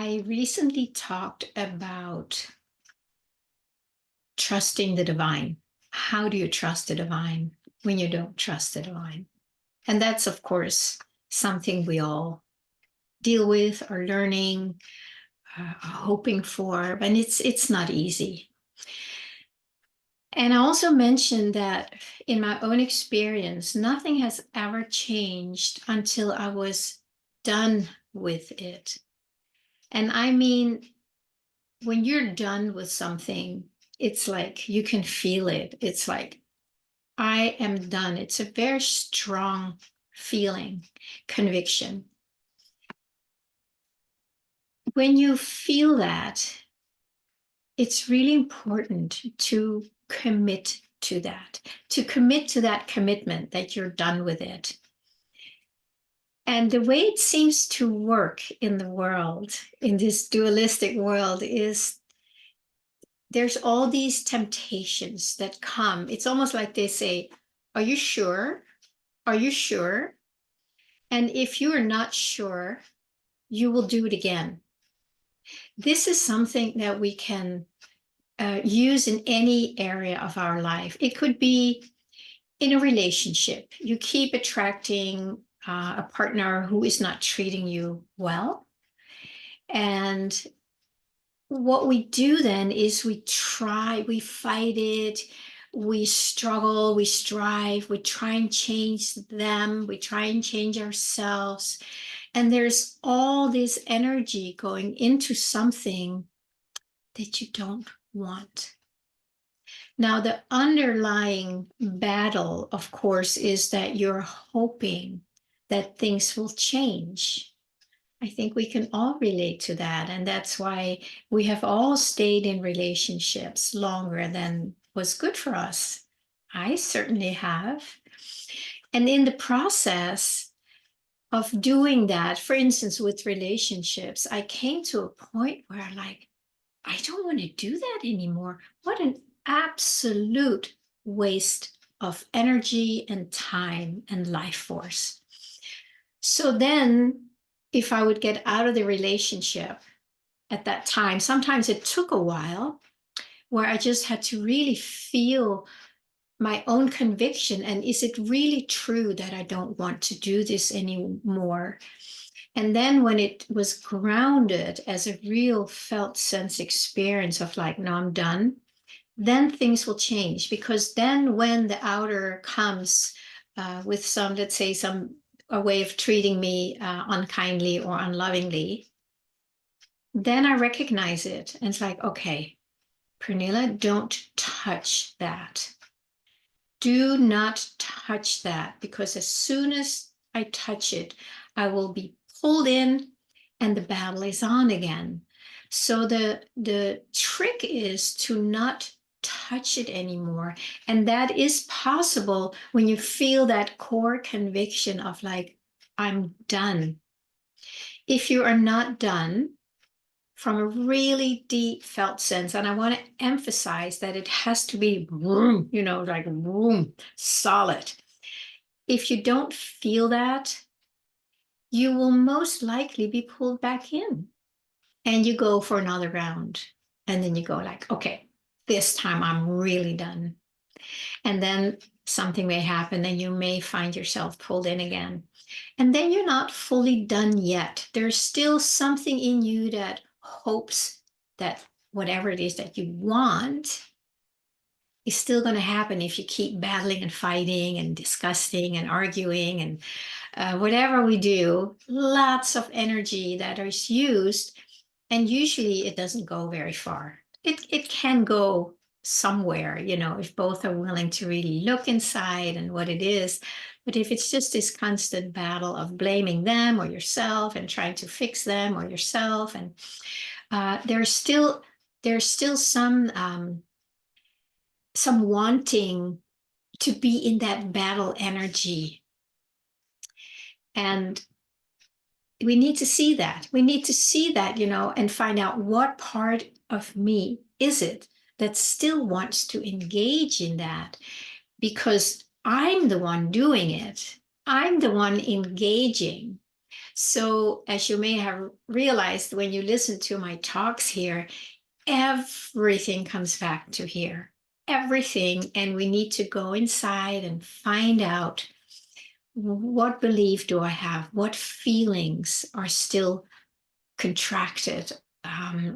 I recently talked about trusting the divine. How do you trust the divine when you don't trust the divine? And that's, of course, something we all deal with, are learning, are hoping for, and it's not easy. And I also mentioned that in my own experience, nothing has ever changed until I was done with it. And I mean, when you're done with something, it's like you can feel it. It's like, I am done. It's a very strong feeling, conviction. When you feel that, it's really important to commit to commit to that commitment that you're done with it. And the way it seems to work in the world, in this dualistic world, is there's all these temptations that come. It's almost like they say, are you sure? Are you sure? And if you are not sure, you will do it again. This is something that we can use in any area of our life. It could be in a relationship. You keep attracting a partner who is not treating you well. And what we do then is we fight it, we struggle, we strive, we try and change them, we try and change ourselves. And there's all this energy going into something that you don't want. Now, the underlying battle, of course, is that you're hoping that things will change. I think we can all relate to that. And that's why we have all stayed in relationships longer than was good for us. I certainly have. And in the process of doing that, for instance, with relationships, I came to a point where I'm like, I don't want to do that anymore. What an absolute waste of energy and time and life force. So then, if I would get out of the relationship at that time, sometimes it took a while where I just had to really feel my own conviction. And is it really true that I don't want to do this anymore? And then when it was grounded as a real felt sense experience of like, no, I'm done, then things will change. Because then when the outer comes with some, let's say, a way of treating me unkindly or unlovingly, then I recognize it. And it's like, okay, Pernilla, don't touch that. Do not touch that, because as soon as I touch it, I will be pulled in and the battle is on again. So the trick is to not touch it anymore. And that is possible when you feel that core conviction of like, I'm done. If you are not done, from a really deep felt sense, and I want to emphasize that it has to be boom, like boom, solid. If you don't feel that, you will most likely be pulled back in, and you go for another round, and then you go like, okay, this time I'm really done. And then something may happen and you may find yourself pulled in again. And then you're not fully done yet. There's still something in you that hopes that whatever it is that you want is still going to happen if you keep battling and fighting and discussing and arguing and whatever we do, lots of energy that is used. And usually it doesn't go very far. It can go somewhere, if both are willing to really look inside and what it is. But if it's just this constant battle of blaming them or yourself and trying to fix them or yourself, and there's still some wanting to be in that battle energy. And we need to see that. We need to see that, and find out what part of me is it that still wants to engage in that, because I'm the one doing it. I'm the one engaging. So, as you may have realized when you listen to my talks here, everything comes back to here. Everything. And we need to go inside and find out, what belief do I have? What feelings are still contracted?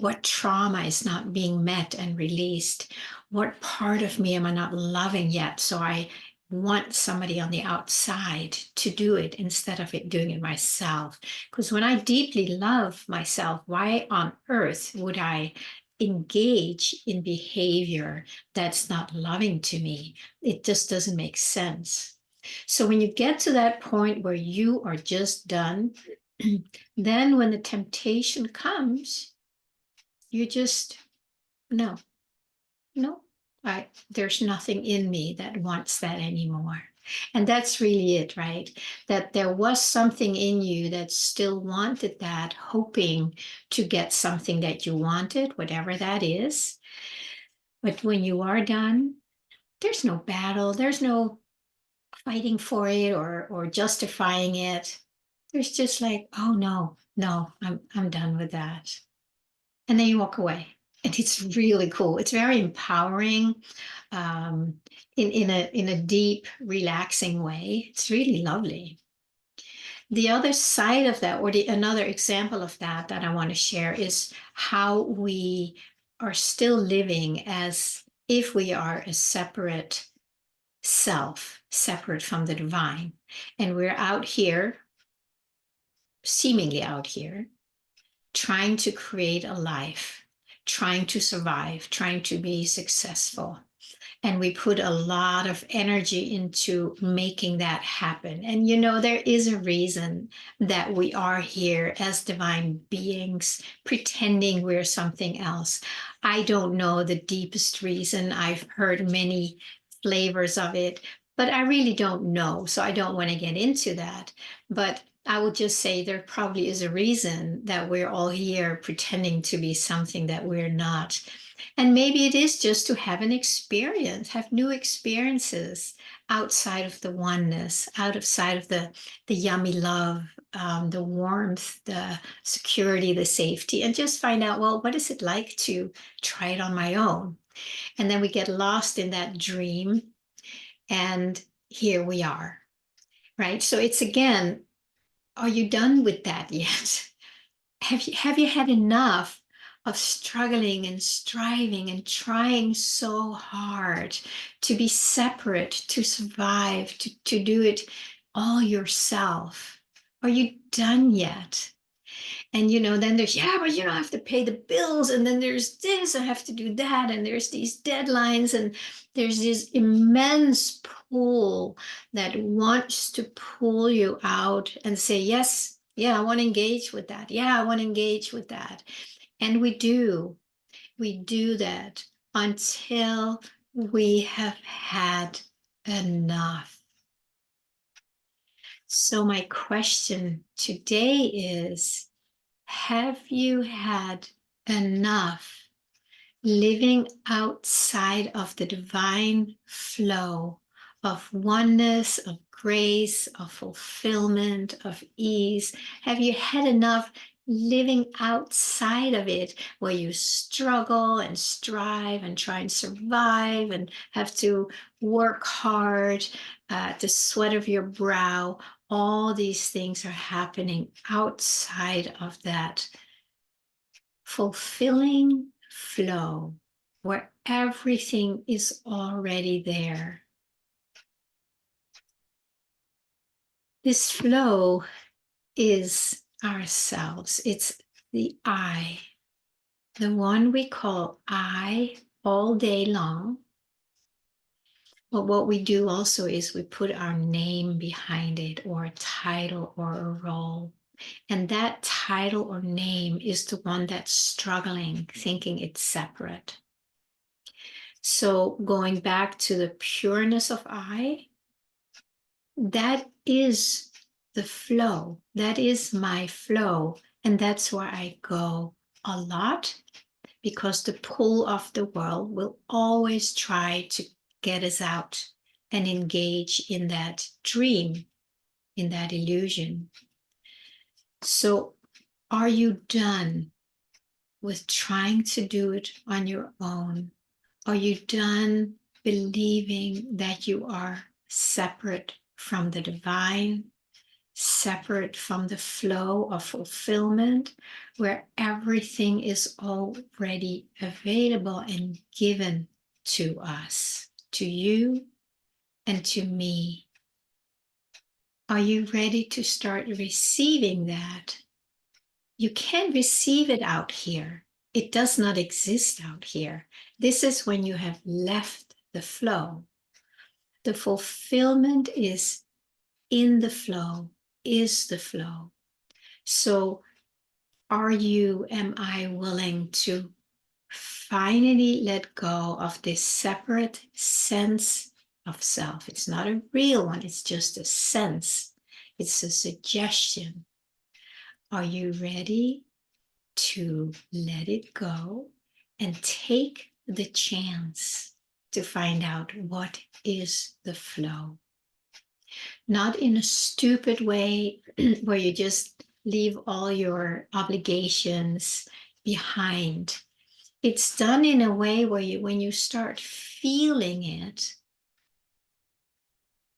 What trauma is not being met and released? What part of me am I not loving yet? So I want somebody on the outside to do it instead of doing it myself. Because when I deeply love myself, why on earth would I engage in behavior that's not loving to me? It just doesn't make sense. So when you get to that point where you are just done, then when the temptation comes, you just, no, no, there's nothing in me that wants that anymore. And that's really it, right? That there was something in you that still wanted that, hoping to get something that you wanted, whatever that is. But when you are done, there's no battle, there's no fighting for it or justifying it. There's just like, oh no, no, I'm done with that. And then you walk away. And it's really cool. It's very empowering, in a deep, relaxing way. It's really lovely. The other side of that, or another example of that I want to share, is how we are still living as if we are a separate self, separate from the divine. And we're out here, seemingly out here, trying to create a life, trying to survive, trying to be successful. And we put a lot of energy into making that happen. And there is a reason that we are here as divine beings, pretending we're something else. I don't know the deepest reason. I've heard many flavors of it, but I really don't know. So I don't want to get into that. But I would just say there probably is a reason that we're all here pretending to be something that we're not. And maybe it is just to have an experience, have new experiences outside of the oneness, outside of the yummy love, the warmth, the security, the safety, and just find out, well, what is it like to try it on my own? And then we get lost in that dream, and here we are, right? So it's again, are you done with that yet? Have you had enough of struggling and striving and trying so hard to be separate, to survive, to do it all yourself? Are you done yet? And then there's, yeah, but I have to pay the bills, and then there's this, I have to do that, and there's these deadlines, and there's this immense pull that wants to pull you out and say, yes, yeah, I want to engage with that. Yeah, I want to engage with that. And we do that until we have had enough. So my question today is, have you had enough living outside of the divine flow of oneness, of grace, of fulfillment, of ease? Have you had enough living outside of it, where you struggle and strive and try and survive and have to work hard, the sweat of your brow? All these things are happening outside of that fulfilling flow where everything is already there. This flow is ourselves. It's the I, the one we call I all day long. But what we do also is we put our name behind it, or a title or a role. And that title or name is the one that's struggling, thinking it's separate. So going back to the pureness of I, that is the flow. That is my flow. And that's where I go a lot, because the pull of the world will always try to get us out and engage in that dream, in that illusion. So are you done with trying to do it on your own? Are you done believing that you are separate from the divine, separate from the flow of fulfillment, where everything is already available and given to us, to you and to me? Are you ready to start receiving that? You can't receive it out here. It does not exist out here. This is when you have left the flow. The fulfillment is in the flow, is the flow. So am I willing to finally let go of this separate sense of self? It's not a real one, it's just a sense. It's a suggestion. Are you ready to let it go and take the chance to find out what is the flow? Not in a stupid way where you just leave all your obligations behind. It's done in a way where when you start feeling it,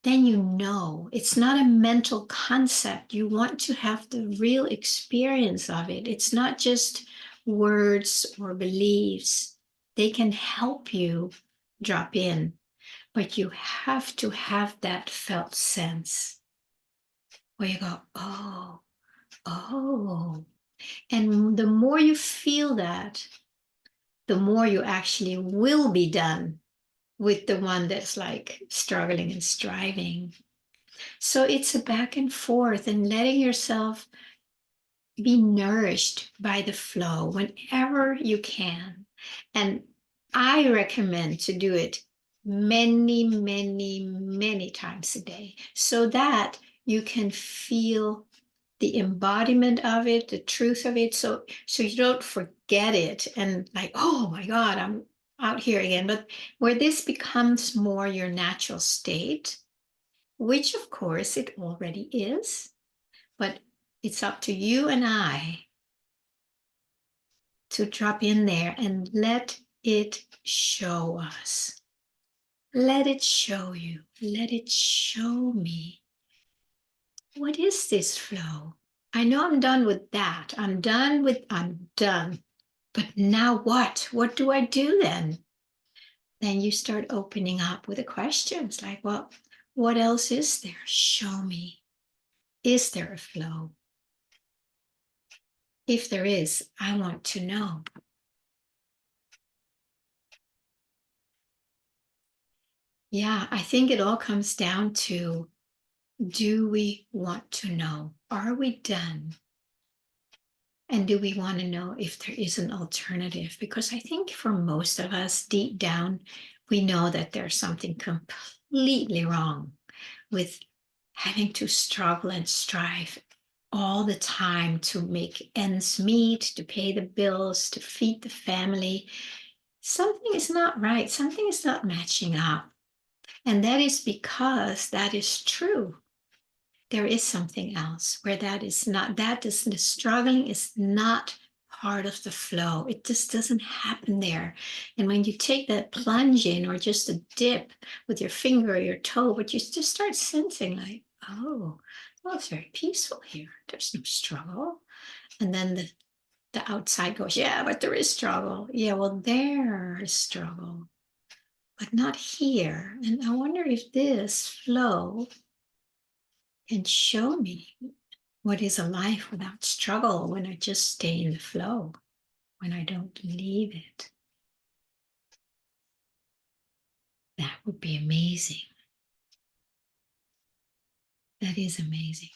then you know. It's not a mental concept. You want to have the real experience of it. It's not just words or beliefs. They can help you drop in, but you have to have that felt sense where you go, oh, oh. And the more you feel that, the more you actually will be done with the one that's like struggling and striving. So it's a back and forth and letting yourself be nourished by the flow whenever you can. And I recommend to do it many, many, many times a day so that you can feel the embodiment of it, the truth of it, so you don't forget it and like, oh my God, I'm out here again. But where this becomes more your natural state, which of course it already is, but it's up to you and I to drop in there and let it show us. Let it show you. Let it show me. What is this flow? I know I'm done with that. I'm done. But now what? What do I do then? Then you start opening up with the questions like, well, what else is there? Show me. Is there a flow? If there is, I want to know. Yeah, I think it all comes down to, do we want to know? Are we done? And do we want to know if there is an alternative? Because I think for most of us, deep down, we know that there's something completely wrong with having to struggle and strive all the time to make ends meet, to pay the bills, to feed the family. Something is not right. Something is not matching up. And that is because that is true. There is something else where that is not, that is, the struggling is not part of the flow. It just doesn't happen there. And when you take that plunge in or just a dip with your finger or your toe, but you just start sensing like, oh, well, it's very peaceful here. There's no struggle. And then the outside goes, yeah, but there is struggle. Yeah, well, there is struggle, but not here. And I wonder if this flow can show me what is a life without struggle when I just stay in the flow, when I don't leave it. That would be amazing. That is amazing.